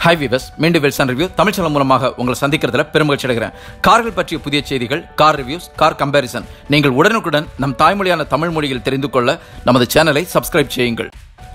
Hi viewers, மீண்டும் வெல்சன் review Tamil channel மூலமாக உங்களை சந்திக்கிறதுல பெருமகிழ்ச்சி அடைகிறேன். கார்கள் பற்றிய புதிய செய்திகள், கார் ரிவ்யூஸ், கார் கம்பேரிசன் நீங்கள் உடனுக்குடன் நம் தாய்மொழியான தமிழ் மொழியில் தெரிந்து கொள்ள நமது சேனலை சப்ஸ்கிரைப் செய்யுங்கள்.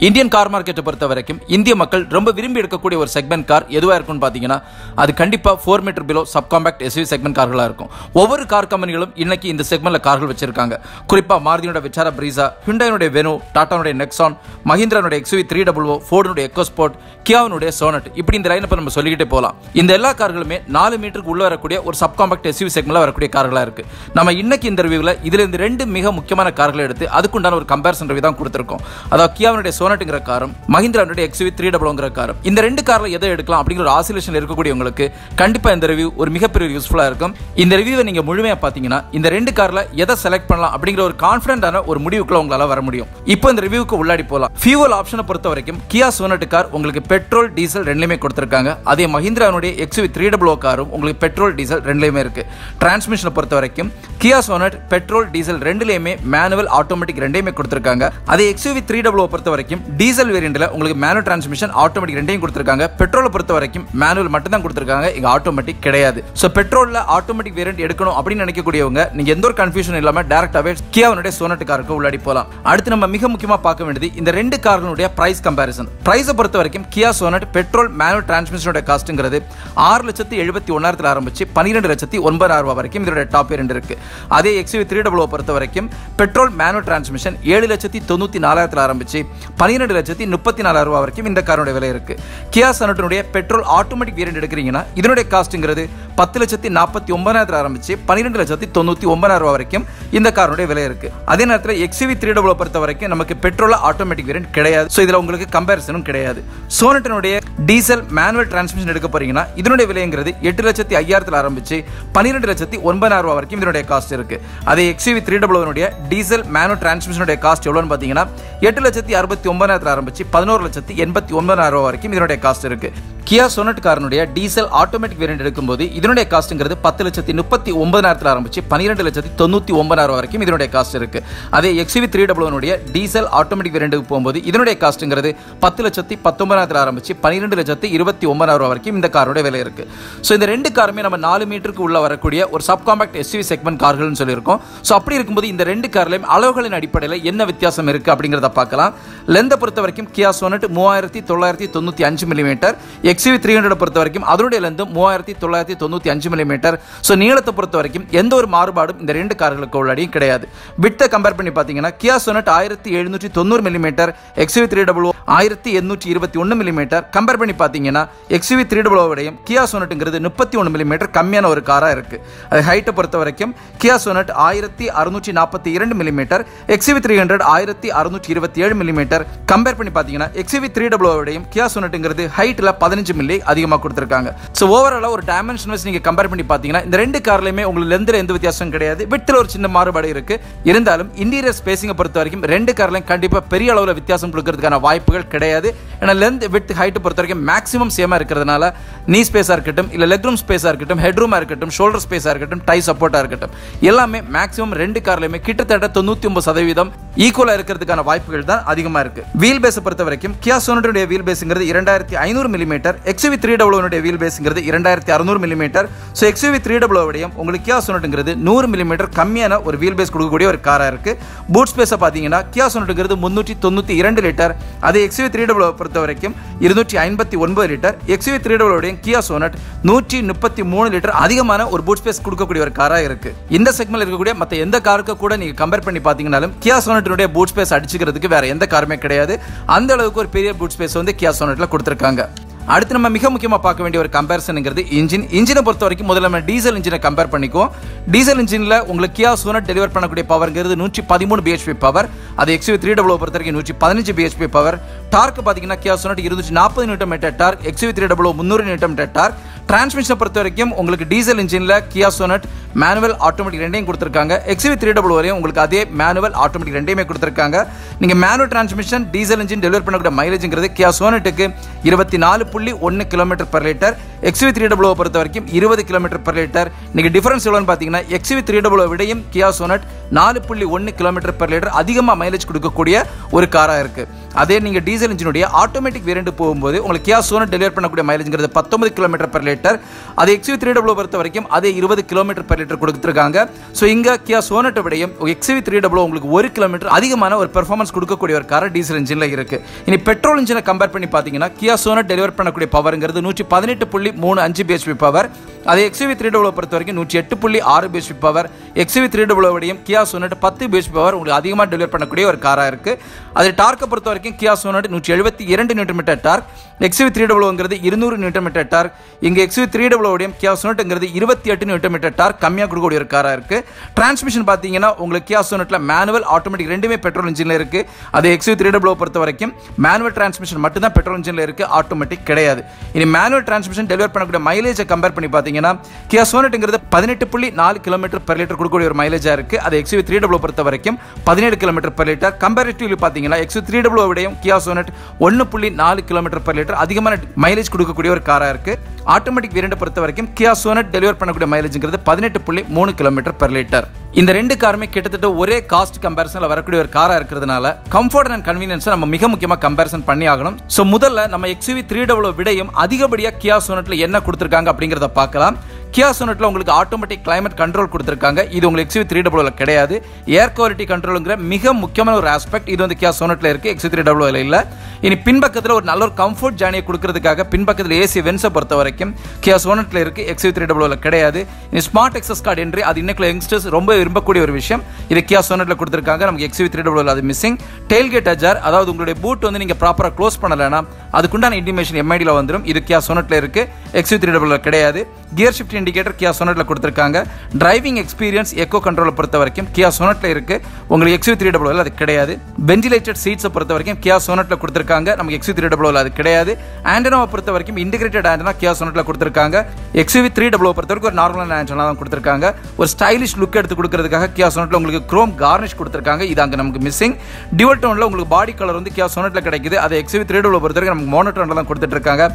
இந்தியன் கார் மார்க்கெட்டை பொறுத்த வரைக்கும் இந்திய மக்கள் ரொம்ப விரும்பி எடுக்கக்கூடிய ஒரு செக்மெண்ட் கார் எதுவாக இருக்கும்னு பார்த்தீங்கன்னா அது கண்டிப்பாக 4 metre below sub compact SUV segment கார்களாக இருக்கும். ஒவ்வொரு கார் கம்பெனிகளும் இன்னைக்கு இந்த செக்மெண்ட்ல கார்கள் வச்சிருக்காங்க. குறிப்பாக மாருதியோட விச்சாரா பிரீசா, ஹுண்டாயினுடைய வெனு, டாடானுடைய நெக்ஸான், மஹிந்திரானுடைய XUV 300, ஃபோர்டுனுடைய எக்கோஸ்போர்ட், கியாவினுடைய சோனட், இப்படி இந்த லைனை நம்ம சொல்லிக்கிட்டே போகலாம். இந்த எல்லா கார்களுமே 4 மீட்டருக்கு உள்ள வரக்கூடிய ஒரு சப் காம்பேக்ட் எஸ்யூவி செக்மெண்ட்ல வரக்கூடிய கார்களாக இருக்கு. நம்ம இன்னைக்கு இந்த ரிவ்யூவில் இதுல இருந்து 2 மிக முக்கியமான கார்களை எடுத்து அதுக்குண்டான ஒரு கம்பேரிசன் ரிவ்யூ தான் கொடுத்திருக்கோம். அதாவது கியாவினுடைய சோனட்ங்கிற காரும், மஹிந்திரானுடைய XUV 300ங்கிற காரும். இந்த 2 கார்ல எதை எடுக்கலாம் அப்படிங்கிற ஒரு ஆசிலேஷன் இருக்கக்கூடியவங்களுக்கு கண்டிப்பா இந்த ரிவ்யூ ஒரு மிகப்பெரிய யூஸ்ஃபுல்லா இருக்கும். இந்த ரிவ்யூவை நீங்க முழுமையா பாத்தீங்கன்னா இந்த 2 கார்ல எதை செலக்ட் பண்ணலாம் அப்படிங்கிற ஒரு கான்ஃபிடென்ட்டான ஒரு முடிவுக்குள்ள உங்களால வர முடியும். இப்போ இந்த ரிவ்யூக்கு உள்ளாடி போலாம். ஃபியூவல் ஆப்ஷனை பொறுத்த வரைக்கும் கியா சோனட் கார் உங்களுக்கு பெட்ரோல், டீசல் ரெண்டுலயுமே கொடுத்திருக்காங்க. அதே மஹிந்திரானுடைய XUV 300 காரும் உங்களுக்கு பெட்ரோல், டீசல் ரெண்டுலயுமே இருக்கு. டிரான்ஸ்மிஷனை பொறுத்த வரைக்கும் கியா சோனட் பெட்ரோல், டீசல் ரெண்டுலயுமே மேனுவல், ஆட்டோமேட்டிக் ரெண்டையுமே கொடுத்திருக்காங்க. அதே XUV 300 பொறுத்த வரைக்கும் டீசல் வேரியன்ட்ல உங்களுக்கு மேனுவல் டிரான்ஸ்மிஷன், ஆட்டோமேட்டிக் ரெண்டையும் கொடுத்திருக்காங்க. பெட்ரோலை பொறுத்த வரைக்கும் மேனுவல் மட்டும் தான் கொடுத்திருக்காங்க, இங்க ஆட்டோமேட்டிக் கிடையாது. சோ பெட்ரோல்ல ஆட்டோமேட்டிக் வேரியன்ட் எடுக்கணும் அப்படின்னு நினைக்கக்கூடியவங்க நீங்க எந்த ஒரு கன்ஃபியூஷன் இல்லாம டைரக்டாவே கியாவுடைய சோனட் காருக்கு உள்ளாடி போலாம். அடுத்து நம்ம மிக முக்கியமா பார்க்க வேண்டியது இந்த 2 கார்களுடைய பிரைஸ் கம்பேரிசன். பிரைஸை பொறுத்த வரைக்கும் கியா சோனட் பெட்ரோல் மேனுவல் டிரான்ஸ்மிஷனோட காஸ்ட்ங்கிறது 6,71,000 ஆரம்பிச்சு 12,09,000 வரைக்கும் இதோட டாப் வேரியன்ட் இருக்கு. அதே XUV 300 பொறுத்த வரைக்கும் பெட்ரோல் மேனுவல் டிரான்ஸ்மிஷன் 7,94,000 ஆரம்பிச்சு 12,34,000 வரைக்கும் இந்த காரோட விலை இருக்கு. கியா சோனட்டினுடைய பெட்ரோல் ஆட்டோமேட்டிக் வேரியன்ட் எடுக்கிறீங்கன்னா இதனுடைய காஸ்ட்ங்கிறது 10,49,000 ஆரம்பிச்சு 12,99,000 வரைக்கும் இந்த காரோட விலை இருக்கு. அதே நேரத்தில் XUV 300 பொறுத்த வரைக்கும் நமக்கு பெட்ரோல் ஆட்டோமேட்டிக் வேரியன்ட் கிடையாது. சோ இதுல உங்களுக்கு கம்பேரிசனும் கிடையாது. சோனட்டினுடைய டீசல் மேனுவல் டிரான்ஸ்மிஷன் எடுக்க போறீங்கன்னா இதனுடைய விலைங்கிறது 8,05,000 ஆரம்பிச்சு 12,09,000 வரைக்கும் இதனுடைய காஸ்ட் இருக்கு. அதே XUV 300 டீசல் மேனுவல் டிரான்ஸ்மிஷனுடைய காஸ்ட் எவ்வளவுன்னு பாத்தீங்கன்னா 8,69,000 ஆரம்பிச்சு 11,89,000 வரைக்கும் இதனுடைய காஸ்ட் இருக்கு. கியா சோனட் காரனுடைய டீசல் ஆட்டோமேட்டிக் வேரியன்ட் எடுக்கும்போது இதனுடைய காஸ்ட்ங்கிறது 10,39,000 ஆரம்பிச்சு 12,99,000 வரைக்கும் இதனுடைய காஸ்ட் இருக்கு. அதே XUV 300 டீசல் ஆட்டோமேட்டிக் வேரியன்ட் போகும்போது இதனுடைய காஸ்ட்ங்கிறது 10,19,000 ஆரம்பிச்சு 12,29,000 வரைக்கும் இந்த காரோட விலை இருக்கு. சோ இந்த 2 காருமே நம்ம 4 மீட்டருக்கு உள்ள வரக்கூடிய ஒரு சப் காம்பேக்ட் SUV செக்மெண்ட் கார்கள்னு சொல்லியிருக்கோம். சோ அப்படி இருக்கும்போது இந்த 2 கார்லயும் அளவுகளின் அடிப்படையில் என்ன வித்தியாசம் இருக்கு அப்படிங்கறத பார்க்கலாம். லெந்தை பொறுத்த வரைக்கும் கியா சோனட் 3995 மில்லிமீட்டர், XUV 300 பொறுத்த வரைக்கும் அதனுடைய லெந்த் 3995 மில்லிமீட்டர். சோ நீளத்தை பொறுத்த வரைக்கும் எந்த ஒரு மாறுபாடும் இந்த 2 கார்களுக்கு உள்ளாடியும் கிடையாது. விட்த்தை கம்பேர் பண்ணி பாத்தீங்கன்னா Kia sonnet 1790 millimetre, XUV 300 1821 millimetre. Compare பண்ணி பாத்தீங்கன்னா XUV 300 விடையும் கியா சோனட்ங்கிறது 31 மில்லிமீட்டர் கம்மியான ஒரு காரா இருக்கு. அது ஹைட்டை பொறுத்த வரைக்கும் Kia sonnet 1642 millimetre, XUV 300 1627 millimetre. Compare பண்ணி பாத்தீங்கன்னா XUV 300 விடையும் கியா சோனட்ங்கிறது ஹைட்ல 15 மில்லி அதிகமா கொடுத்திருக்காங்க. சோ ஓவராலா ஒரு டைமென்ஷன் வைஸ் நீங்க கம்பேர் பண்ணி பாத்தீங்கன்னா இந்த 2 கார்லயுமே உங்களுக்கு லெந்த்ல எந்த வித்தியாசமும் கிடையாது. விட்த்ல ஒரு சின்ன மாறுபாடு இருக்கு. இருந்தாலும் இன்டீரியர் ஸ்பேசிங்கை பொறுத்த வரைக்கும் 2 கார்லயும் கண்டிப்பா பெரிய அளவுல வித்தியாசம் கொடுக்கிறதுக்கான வாய்ப்புகள் கிடையாது. ஏன்னா லெந்த், விட்த், ஹைட் பொறுத்த வரைக்கும் மேக்ஸிமம் சேமா இருக்கிறதுனால நீ ஸ்பேஸா இருக்கட்டும், இல்ல லெக் ரூம் ஸ்பேஸா இருக்கட்டும், ஹெட் ரூமா இருக்கட்டும், ஷோல்டர் ஸ்பேஸா இருக்கட்டும், டை சப்போர்ட்டா இருக்கட்டும், எல்லாமே மேக்ஸிமம் 2 கார்லயுமே கிட்டத்தட்ட 99% ஈக்குவலா இருக்கிறதுக்கான வாய்ப்புகள் தான் அதிகமா இருக்கு. வீல் பேஸ் பொறுத்த வரைக்கும் கியா சோனட்டுடைய வீல் பேஸ்ங்கிறது 2500 மில்லிமீட்டர், XUV 300 வீல் பேஸ்ங்கிறது 2600 மில்லிமீட்டர். சோ XUV 300 விடையும் உங்களுக்கு கியா சோனட்ங்கிறது 100 மில்லிமீட்டர் கம்மியான ஒரு வீல் பேஸ் கொடுக்கக்கூடிய ஒரு காரா இருக்கு. பூட் ஸ்பேஸை பாத்தீங்கன்னா கியா சோனட்ங்கிறது 392 லிட்டர், அதே XUV 300 பொறுத்த வரைக்கும் 259 லிட்டர். XUV 300 விடையும் கியா சோனட் 133 லிட்டர் அதிகமான ஒரு பூட் ஸ்பேஸ் கொடுக்கக்கூடிய ஒரு காரா இருக்கு. இந்த செக்மெண்ட்ல இருக்கக்கூடிய மத்த எந்த காருக்கு கூட நீங்க கம்பேர் பண்ணி பாத்தீங்கன்னாலும் கியா சோனட்டினுடைய பூட் ஸ்பேஸ் அடிச்சுக்கிறதுக்கு வேற எந்த காருமே கிடையாது. அந்த அளவுக்கு ஒரு பெரிய பூட் ஸ்பேஸ் வந்து கியா சோனட்ல கொடுத்திருக்காங்க. அடுத்து நம்ம மிக முக்கியமா பார்க்க வேண்டிய ஒரு கம்பேரிசன்ங்கிறது இன்ஜினை பொறுத்த வரைக்கும் முதல்ல நம்ம டீசல் இன்ஜினை கம்பேர் பண்ணிக்குவோம். டீசல் இன்ஜின்ல உங்களுக்கு கியா சோனட் டெலிவர் பண்ணக்கூடிய பவர்ங்கிறது 113 bhp பவர், அது XUV 300 பொறுத்த வரைக்கும் 115 bhp பவர். டார்க் பாத்தீங்கன்னா Kia Sonet 240 newton metre torque, XUV 300 300 newton metre torque. டிரான்ஸ்மிஷனை பொறுத்த வரைக்கும் உங்களுக்கு டீசல் இன்ஜின்ல கியா சோனட் மேனுவல், ஆட்டோமேட்டிக் ரெண்டையும் கொடுத்திருக்காங்க. XUV 300 வரையும் உங்களுக்கு அதே மேனுவல், ஆட்டோமேட்டிக் ரெண்டையுமே கொடுத்திருக்காங்க. நீங்க manual transmission diesel engine deliver பண்ணக்கூடிய மைலேஜ்ங்கிறது கியா சோனட்டுக்கு 24.1 கிலோமீட்டர் பர் லிட்டர், XUV 300 பொறுத்த வரைக்கும் 20 கிலோமீட்டர் பர் லிட்டர். நீங்க டிஃபரன்ஸ் எவ்வளவுன்னு பாத்தீங்கன்னா XUV 300 விடையும் கியா சோனட் 4.1 கிலோமீட்டர் பர் லிட்டர் அதிகமா மைலேஜ் கொடுக்கக்கூடிய ஒரு காரா இருக்கு. அதே நீங்க டீசல் டீசல் இன்ஜினுடைய ஆட்டோமேட்டிக் வேரியன்ட் போகும்போது உங்களுக்கு Kia Sonet டெலிவர் பண்ணக்கூடிய மைலேஜ்ங்கிறது 19 km/லிட்டர். அது XUV300 பொறுத்த வரைக்கும் அதே 20 km/லிட்டர் கொடுத்துருக்காங்க. ஸோ இங்கே Kia Sonet விடையும் XUV300 உங்களுக்கு 1 km அதிகமான ஒரு பெர்ஃபார்மன்ஸ் கொடுக்கக்கூடிய ஒரு கார் டீசல் இன்ஜினில் இருக்கு. இனி பெட்ரோல் இன்ஜினை கம்பேர் பண்ணி பார்த்தீங்கன்னா Kia Sonet டெலிவர் பண்ணக்கூடிய பவர்ங்கிறது 118.35 bhp பவர். அதே XUV300 பொறுத்த வரைக்கும் 108.6 bhp பவர். XUV300 விடையும் Kia Sonet 10 bhp பவர் உங்களுக்கு அதிகமாக டெலிவர் பண்ணக்கூடிய ஒரு காராக இருக்கு. அதே டார்க்கை பொறுத்த வரைக்கும் Kia Sonet 172 Nm டார்க், XUV300ங்கிறது 200 Nm டார்க். இங்கே XUV300 உடையும் Kia Sonetங்கிறது 28 Nm டார்க் கம்மியாக கொடுக்கக்கூடிய ஒரு காராக இருக்கு. டிரான்ஸ்மிஷன் பார்த்தீங்கன்னா உங்களுக்கு Kia Sonetல மேனுவல் ஆட்டோமேட்டிக் ரெண்டுமே பெட்ரோல் இன்ஜினில் இருக்கு. அதே XUV300 பொறுத்த வரைக்கும் மேனுவல் டிரான்ஸ்மிஷன் மட்டும் தான் பெட்ரோல் இன்ஜினில் இருக்கு, ஆட்டோமேட்டிக் கிடையாது. இனி மேனுவல் டிரான்ஸ்மிஷன் டெலிவர் பண்ணக்கூடிய மைலேஜை கம்பேர் பண்ணி பார்த்தீங்கன்னா Kia Sonetங்கிறது 18.4 km/லிட்டர் கொடுக்கக்கூடிய ஒரு மைலேஜா இருக்கு. அது XUV300 பொறுத்த வரைக்கும் 17 km/லிட்டர். கம்பேரிட்டிவ்லி பார்த்தீங்கன்னா XUV300 விடையும் Kia Sonet 1.4 km/லிட்டர் அதிகமான மைலேஜ் கொடுக்கக்கூடிய ஒரு காரா இருக்கு. ஆட்டோமேட்டிக் வேரியன்ட் பொறுத்த வரைக்கும் Kia Sonet டெலிவர் பண்ணக்கூடிய மைலேஜ்ங்கிறது 18.3 km/லிட்டர். இந்த ரெண்டு காருமே கிட்டத்தட்ட ஒரே காஸ்ட் கம்பேரிசன்ல வரக்கூடிய ஒரு காரா இருக்கிறதுனால கம்ஃபர்ட் அண்ட் கன்வீனியன்ஸ் நம்ம மிக முக்கியமா கம்பேரிசன் பண்ணி ஆகணும். சோ முதல்ல நம்ம XUV300 விடையும் அதிகப்படியா Kia Sonetல என்ன கொடுத்திருக்காங்க அப்படிங்கறத பார்க்கலாம். Kia Sonetல உங்களுக்கு ஆட்டோமேட்டிக் கிளைமேட் கண்ட்ரோல் கொடுத்திருக்காங்க. இது உங்களுக்கு XUV300ல கிடையாது. ஏர் குவாலிட்டி கண்ட்ரோல்ங்கிற மிக முக்கியமான ஒரு ஆஸ்பெக்ட் இது வந்து Kia Sonetல இருக்கு, XUV300ல இல்ல. இனி பின்பக்கத்துல ஒரு நல்ல ஒரு கம்ஃபர்ட் ஜர்னியை கொடுக்கிறதுக்காக பின்பக்கத்துல ஏசி வென்ஸை பொறுத்த வரைக்கும் Kia Sonetல இருக்கு, XUV300ல கிடையாது. இனி ஸ்மார்ட் எக்ஸஸ் கார்டு என்று அது இன்னைக்கு யங்ஸ்டர்ஸ் ரொம்ப விரும்பக்கூடிய ஒரு விஷயம். இது Kia Sonetல கொடுத்திருக்காங்க, நமக்கு XUV300ல அது மிஸ்ஸிங். டெயில்கேட் அஜார், அதாவது உங்களுடைய பூட் வந்து நீங்க ப்ராப்பரா க்ளோஸ் பண்ணலனா அதுக்குண்டான இன்டிமேஷன் MIDல வந்துரும். இது Kia Sonetல இருக்கு, XUV300ல கிடையாது. கியர் ஷிஃப்ட் இண்டிகேட்டர் Kia Sonetல கொடுத்திருக்காங்க. டிரைவிங் எக்ஸ்பீரியன்ஸ் எக்கோ கண்ட்ரோலை பொறுத்த வரைக்கும் Kia Sonetல இருக்கு, உங்களுக்கு XUV300ல அது கிடையாது. வென்டிலேட்டட் சீட்ஸை பொறுத்த வரைக்கும் Kia Sonetல கொடுத்திருக்காங்க, நமக்கு XUV300ல அது கிடையாது. ஆண்டனாவை பொறுத்த வரைக்கும் இன்டிகிரேட்டட் ஆண்டனா Kia Sonetல கொடுத்திருக்காங்க. XUV300 பொறுத்த வரைக்கும் ஒரு நார்மலான ஆண்டனா தான் கொடுத்திருக்காங்க. ஒரு ஸ்டைலிஷ் லுக் எடுத்து கொடுக்கிறதுக்காக Kia Sonetல உங்களுக்கு குரோம் கார்னிஷ் கொடுத்திருக்காங்க, இது அங்க நமக்கு மிஸ்ஸிங். டியூவல் டோன்ல உங்களுக்கு பாடி கலர் வந்து Kia Sonetல கிடைக்குது, அது XUV300 பொறுத்த வரைக்கும் நமக்கு மோனோடோன்ல தான் கொடுத்துட்டு இருக்காங்க.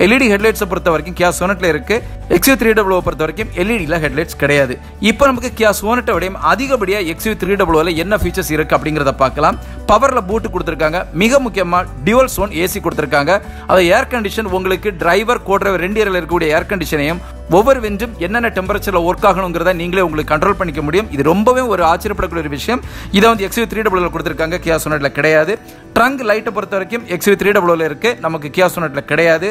LED ஹெட்லைட்ஸை பொறுத்த வரைக்கும் Kia Sonetல இருக்கு, XUV300 பொறுத்த வரைக்கும் LEDல ஹெட்லைட்ஸ் கிடையாது. இப்போ நமக்கு Kia Sonet விடையும் அதிகப்படியா XUV300ல என்ன ஃபீச்சர்ஸ் இருக்கு அப்படிங்கறத பார்க்கலாம். பவர்ல பூட் கொடுத்திருக்காங்க, மிக முக்கியமா டியூவல் சோன் ஏசி கொடுத்திருக்காங்க. அது ஏர் கண்டிஷன் உங்களுக்கு டிரைவர் கோட்ரைவர் ரெண்டு ஏரியால இருக்கக்கூடிய ஏர் கண்டிஷனையும் ஒவ்வொரு வென்றும் என்னென்ன டெம்பரேச்சர்ல ஒர்க் ஆகணுங்கிறத நீங்களே உங்களுக்கு கண்ட்ரோல் பண்ணிக்க முடியும். இது ரொம்பவே ஒரு ஆச்சரியப்படக்கூடிய ஒரு விஷயம். இதை வந்து XUV300ல கொடுத்திருக்காங்க, Kia Sonetல கிடையாது. ட்ரங்க் லைட்டை பொறுத்த வரைக்கும் XUV300ல இருக்கு, நமக்கு Kia Sonetல கிடையாது.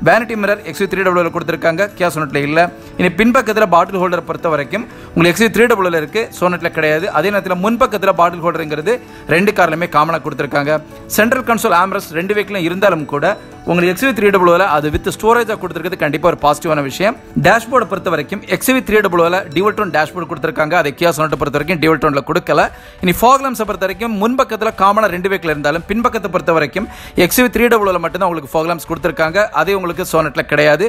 வேனிட்டி மிரர் XUV300ல கொடுத்திருக்காங்க, Kia Sonetல இல்ல. இனி பின்பக்கத்துல பாட்டில் ஹோல்டர் பொறுத்த வரைக்கும் உங்களுக்கு XUV300ல இருக்கு, Sonetல கிடையாது. அதே நேரத்தில் முன்பக்கத்துல பாட்டில் ஹோல்டர்ங்கிறது ரெண்டு கார்லயுமே காமனா கொடுத்திருக்காங்க. சென்ட்ரல் கன்சோல் ஆம்ரஸ் ரெண்டு வெஹிக்கிளும் இருந்தாலும் கூட உங்களுக்கு XUV300ல அது வித் ஸ்டோரேஜா கொடுத்திருக்கிறது கண்டிப்பா ஒரு பாசிட்டிவான விஷயம். டேஷ்போர்டை பொறுத்த வரைக்கும் XUV300ல டியூவல் டோன் டேஷ்போர்ட் கொடுத்திருக்காங்க, அதை Kia Sonet பொறுத்த வரைக்கும் டியூவல் டோன்ல கொடுக்கல. இனி ஃபாக் லாம்ப்ஸை பொறுத்த வரைக்கும் முன்பக்கத்துல காமனா ரெண்டு வெஹிக்கிள் இருந்தாலும் பின்பக்கத்தை பொறுத்த வரைக்கும் XUV300ல மட்டும் தான் உங்களுக்கு ஃபாக் லாம்ப்ஸ் கொடுத்திருக்காங்க, அதே உங்களுக்கு Sonetல கிடையாது.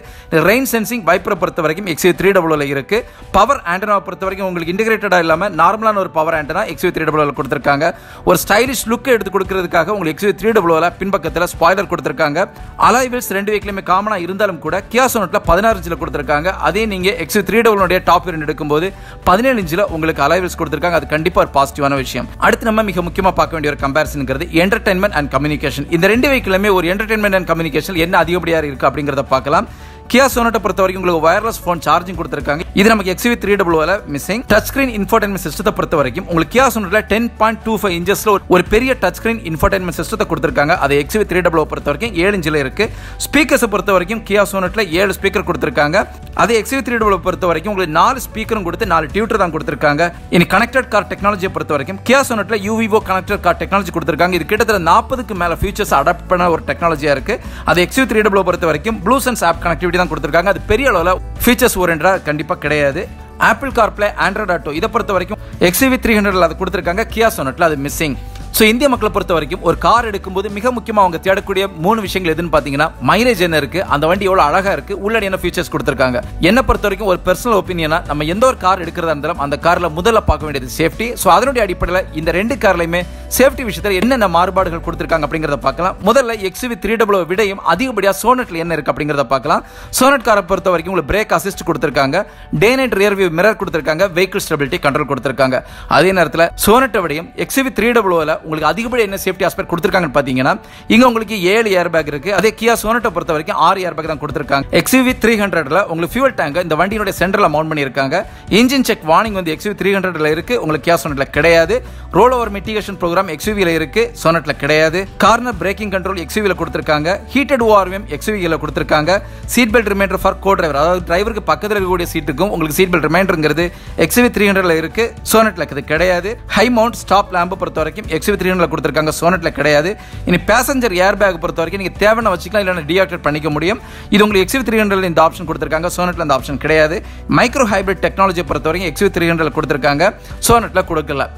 ரெயின் சென்சிங் வைப்பரை பொறுத்த வரைக்கும் XUV300ல இருக்கு. பவர் ஆண்டனாவை பொறுத்த வரைக்கும் உங்களுக்கு இன்டிகிரேட்டடா இல்லாம நார்மலான ஒரு பவர் ஆண்டனா XUV300ல கொடுத்திருக்காங்க. ஒரு ஸ்டைலிஷ் லுக் எடுத்து கொடுக்கிறதுக்காக உங்களுக்கு XUV300ல பின்பக்கத்துல ஸ்பாய்லர் கொடுத்திருக்காங்க. அலாய் வீல்ஸ் ரெண்டு வெஹிக்கிளுமே காமனா இருந்தாலும் கூட Kia Sonetல 16 இன்ச்ல கொடுத்திருக்காங்க. அதே நீங்க XUV300னுடைய டாப் வேரியன்ட் எடுக்கும்போது 17 இன்ச்ல உங்களுக்கு அலாய் வீல்ஸ் கொடுத்திருக்காங்க, அது கண்டிப்பா ஒரு பாசிட்டிவான விஷயம். அடுத்து நம்ம மிக முக்கியமா பார்க்க வேண்டிய ஒரு கம்பேரிசன்ங்கிறது என்டர்டைன்மெண்ட் அண்ட் கம்யூனிகேஷன். இந்த ரெண்டு வெஹிக்கிளுமே ஒரு என்டர்டைன்மெண்ட் அண்ட் கம்யூனிகேஷன் என்ன அதிகப்படியா இருக்கு அப்படிங்கறத பார்க்கலாம். Kia Sonet பொறுத்த வரைக்கும் உங்களுக்கு வயர்லெஸ் ஃபோன் சார்ஜிங் கொடுத்திருக்காங்க, இது நமக்கு XUV300ல மிஸ்ஸிங். டச் ஸ்கிரீன் இன்ஃபோடெயின்மென்ட் சிஸ்டத்தை பொறுத்த வரைக்கும் உங்களுக்கு Kia Sonetல 10.25 இன்ச்சஸ்ல ஒரு பெரிய டச் ஸ்கிரீன் இன்ஃபோடெயின்மென்ட் சிஸ்டத்தை கொடுத்திருக்காங்க, அது XUV300 பொறுத்த வரைக்கும் 7 இன்ச்ல இருக்கு. ஸ்பீக்கர்ஸ் பொறுத்த வரைக்கும் Kia Sonetல 7 ஸ்பீக்கர் கொடுத்திருக்காங்க, அதே XUV300 பொறுத்த வரைக்கும் உங்களுக்கு 4 ஸ்பீக்கரும் கொடுத்து 4 டியூட்டர் தான் கொடுத்திருக்காங்க. இனி கனெக்டட் கார் டெக்னாலஜியை பொறுத்த வரைக்கும் Kia Sonetல UVO connected car technology கொடுத்திருக்காங்க, இது கிட்டத்தட்ட 40க்கு மேல ஃபீச்சர்ஸ் அடாப்ட் பண்ண ஒரு டெக்னாலஜியா இருக்கு. அது XUV300 பொறுத்த வரைக்கும் ப்ளூசென்ஸ் ஆப் கனெக்டிவிட்டி தான் கொடுத்திருக்காங்க, அது பெரிய அளவுல ஃபீச்சர்ஸ் ஓரியன்டா கண்டிப்பா கிடையாது. ஆப்பிள் கார்ப்ளே, ஆண்ட்ராய்டு ஆட்டோ இதை பொறுத்த வரைக்கும் XUV300ல அது கொடுத்திருக்காங்க, Kia Sonetல அது மிஸ்ஸிங். ஸோ இந்திய மக்களை பொறுத்த வரைக்கும் ஒரு கார் எடுக்கும்போது மிக முக்கியமாக அவங்க தேடக்கூடிய 3 விஷயங்கள் எதுன்னு பார்த்தீங்கன்னா மைலேஜ் என்ன இருக்கு, அந்த வண்டி எவ்வளோ அழகா இருக்கு, உள்ளடி என்ன ஃபீச்சர்ஸ் கொடுத்திருக்காங்க. என்ன பொறுத்த வரைக்கும் ஒரு பர்சனல் ஒப்பீனியனா நம்ம எந்த ஒரு கார் எடுக்கிறதா இருந்தாலும் அந்த கார்ல முதல்ல பார்க்க வேண்டியது சேஃப்டி. ஸோ அதனுடைய அடிப்படையில் இந்த ரெண்டு கார்லையுமே சேஃப்டி விஷயத்தில் என்னென்ன மாறுபாடுகள் கொடுத்திருக்காங்க அப்படிங்கறத பார்க்கலாம். முதல்ல XUV 300 விடையும் அதிகப்படியா சோனட்ல என்ன இருக்கு அப்படிங்கறத பார்க்கலாம். சோனட் காரை பொறுத்த வரைக்கும் உங்களுக்கு பிரேக் அசிஸ்ட் கொடுத்திருக்காங்க, day night rear view mirror கொடுத்திருக்காங்க, வெஹிக்கிள் ஸ்டெபிலிட்டி கண்ட்ரோல் கொடுத்திருக்காங்க. அதே நேரத்தில் சோனட்டை விடையும் XUV 300ல உங்களுக்கு அதிகப்படியா என்ன சேஃப்டி ஆஸ்பெக்ட் கொடுத்திருக்காங்கன்னு பாத்தீங்கன்னா இங்க உங்களுக்கு 7 ஏர் பேக் இருக்கு. அதே கியா சோனட்டை பொறுத்த வரைக்கும் 6 ஏர் பேக் தான் கொடுத்திருக்காங்க. XUV 300ல உங்களுக்கு ஃபியூல் டேங்க் இந்த வண்டியோட சென்டர்ல மவுண்ட் பண்ணிருக்காங்க. இன்ஜின் செக் வார்னிங் வந்து XUV 300ல இருக்கு, உங்களுக்கு கியா சோனட்ல கிடையாது. ரோல் ஓவர் மிட்டிகேஷன் ப்ரோக்ராம் XUV-ல இருக்கு, சோனட்ல கிடையாது. கார்னர் பிரேக்கிங் கண்ட்ரோல் XUV-ல கொடுத்திருக்காங்க. ஹீட்டட் ORVM XUV-ல கொடுத்திருக்காங்க. Seat belt reminder for co driver, அதாவது டிரைவருக்கு பக்கத்துல இருக்கக்கூடிய சீட்டுக்கும் உங்களுக்கு சீட் பெல்ட் ரிமைண்டர்ங்கிறது XUV 300ல இருக்கு, சோனட்ல இது கிடையாது. ஹை மவுண்ட் ஸ்டாப் லேம்ப் பொறுத்த வரைக்கும் XUV 300ல கொடுத்திருக்காங்க, சோனட்ல கிடையாது. இனி பேசஞ்சர் ஏர் பேக் பொறுத்த வரைக்கும் நீங்க தேவையான வச்சுக்கலாம், இல்லைன்னா டீஆக்டிவேட் பண்ணிக்க முடியும். இது உங்களுக்கு XUV 300ல இந்த ஆப்ஷன் கொடுத்திருக்காங்க, சோனட்ல இந்த ஆப்ஷன் கிடையாது. மைக்ரோ ஹைபிரிட் டெக்னாலஜி பொறுத்த வரைக்கும் XUV 300ல கொடுத்திருக்காங்க, சோனட்ல கொடுக்கல.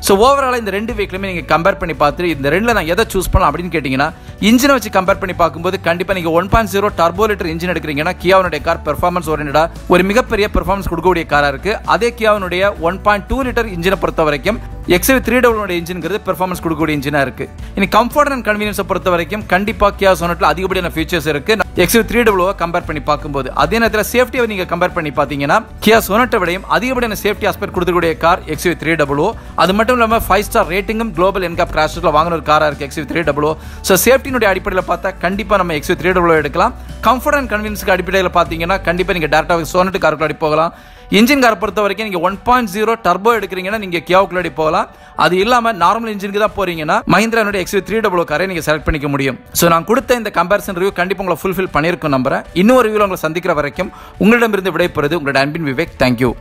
ஸோ ஓவரால் இந்த ரெண்டு வெஹிக்கிளுமே நீங்கள் கம்பேர் பண்ணி பார்த்துட்டு இந்த ரெண்டில் நான் எதை சூஸ் பண்ணலாம் அப்படின்னு கேட்டிங்கன்னா இன்ஜினை வச்சு கம்பேர் பண்ணி பார்க்கும்போது கண்டிப்பாக நீங்கள் 1.0 டர்போ லிட்டர் இன்ஜின் எடுக்கிறீங்கன்னா கியாவுடைய கார் பெர்ஃபார்மன்ஸ் ஓரியன்டா ஒரு மிகப்பெரிய பெர்ஃபார்மன்ஸ் கொடுக்கக்கூடிய காராக இருக்குது. அதே கியாவுடைய 1.2 லிட்டர் இன்ஜினை பொறுத்த வரைக்கும் XUV 300 இன்ஜின்ங்கிறது பெர்ஃபார்மன்ஸ் கொடுக்கக்கூடிய இன்ஜினா இருக்கு. இனி கம்ஃபர்ட் அண்ட் கன்வீனியன்ஸ் பொறுத்த வரைக்கும் கண்டிப்பா கியா சோனட்ல அதிகப்படியான ஃபீச்சர்ஸ் இருக்கு XUV 300 கம்பேர் பண்ணி பார்க்கும்போது. அதே நேரத்தில் சேஃப்டியை நீங்க கம்பேர் பண்ணி பார்த்தீங்கன்னா கியா சோனட்டை விடையும் அதிகப்படியான சேஃப்டி ஆஸ்பெக்ட் கொடுக்கக்கூடிய கார் XUV 300. அது மட்டும் இல்லாமல் 5 ஸ்டார் ரேட்டிங்கும் குளோபல் என்காப் கிராஷஸ்ல வாங்கின ஒரு காரா இருக்கு XUV 300. ஸோ சேஃப்டினுடைய அடிப்படையில் பார்த்தா கண்டிப்பா நம்ம XUV 300 எடுக்கலாம். கம்ஃபர்ட் அண்ட் கன்வீனியன்ஸ்க்கு அடிப்படையில் பார்த்தீங்கன்னா கண்டிப்பா நீங்க டேரக்டா சோனட் காருக்குள்ள போகலாம். இன்ஜின் காரை பொறுத்த வரைக்கும் நீங்க 1.0 டர்போ எடுக்கிறீங்கன்னா நீங்க கியாவுக்குள்ள போகலாம். அது இல்லாம நார்மல் இன்ஜினுக்கு தான் போறீங்கன்னா மஹிந்திரானுடைய XUV 300 காரை நீங்க செலக்ட் பண்ணிக்க முடியும். சோ நான் கொடுத்த இந்த கம்பேரிசன் ரிவ்யூ கண்டிப்பா உங்களை ஃபுல்ஃபில் பண்ணிருக்கும் நம்புறேன். இன்னொரு ரிவ்யூல உங்களை சந்திக்கிற வரைக்கும் உங்களிடமிருந்து விடைபெறுவது உங்களோட அன்பின் விவேக். தேங்க்யூ.